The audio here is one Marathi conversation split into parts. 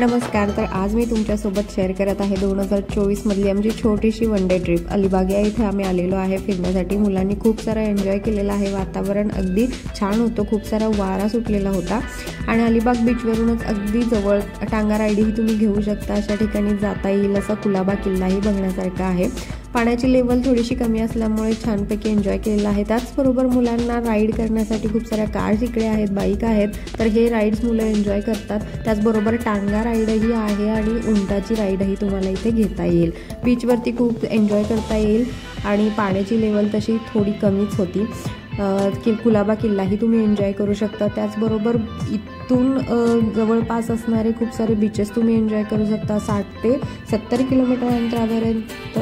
नमस्कार। तर आज मी तुमच्यासोबत शेअर करत आहे 2024 मधली आमची छोटीशी वन डे ट्रिप। अलिबाग या इथे आम्ही आलेलो आहे फिरण्यासाठी। मुलांनी खूप सारा एन्जॉय केलेला आहे। वातावरण अगदी छान होतं, खूप सारा वारा सुटलेला होता आणि अलिबाग बीचवरूनच अगदी जवळ टांगा राईडही तुम्ही घेऊ शकता। अशा ठिकाणी जाता येईल असा कुलाबा किल्लाही बघण्यासारखा आहे। पाण्याची लेवल थोडीशी कमी असल्यामुळे छानपैकी एन्जॉय केलेला आहे। त्याचबरोबर मुलांना राईड करण्यासाठी खूप साऱ्या कार्स इकडे आहेत, बाईक आहेत, तर हे राईड्स मुलं एन्जॉय करतात। त्याचबरोबर टांगा राईडही आहे आणि उंटाची राईडही तुम्हाला इथे घेता येईल। बीचवरती खूप एन्जॉय करता येईल आणि पाण्याची लेवल तशी थोडी कमीच होती। कुलाबा किल्लाही तुम्ही एन्जॉय करू शकता। त्याचबरोबर इथून जवळपास असणारे खूप सारे बीचेस तुम्ही एन्जॉय करू शकता। 60 ते 70 किलोमीटर अंतरापर्यंत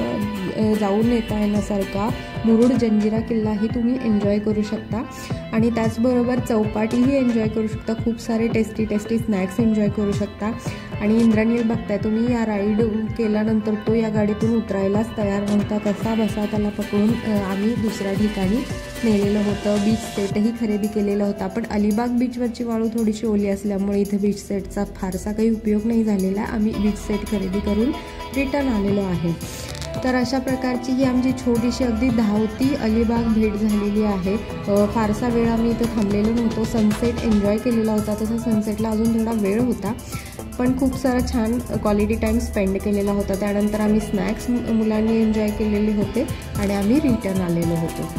जाऊन येता येण्यासारखा मुरुड जंजिरा किल्लाही तुम्ही एन्जॉय करू शकता आणि त्याचबरोबर चौपाटीही एन्जॉय करू शकता। खूप सारे टेस्टी स्नॅक्स एन्जॉय करू शकता आणि इंद्रनील बघताय तुम्ही। या राईड केल्यानंतर तो या गाडीतून उतरायलाच तयार नव्हता, कसा बसा त्याला पकडून आम्ही दुसऱ्या ठिकाणी नेलेलं होतं। बीच सेटही खरेदी केलेला होता, पण अलिबाग बीचवरची वाळू थोडीशी ओली असल्यामुळे इथे बीच सेटचा फारसा काही उपयोग नाही झालेला। आम्ही बीच सेट खरेदी करून रिटर्न आलेलो आहे। तर अशा प्रकारची ही आमची छोटीशी अगदी धावती अलिबाग भेट झालेली आहे। फारसा वेळ आम्ही इथं थांबलेलो नव्हतो, सनसेट एन्जॉय केलेला होता। तसं सनसेटला अजून थोडा वेळ होता, पण खूप सारा छान क्वालिटी टाईम स्पेंड केलेला होता। त्यानंतर आम्ही स्नॅक्स मुलांनी एन्जॉय केलेले होते आणि आम्ही रिटर्न आलेलो होतो।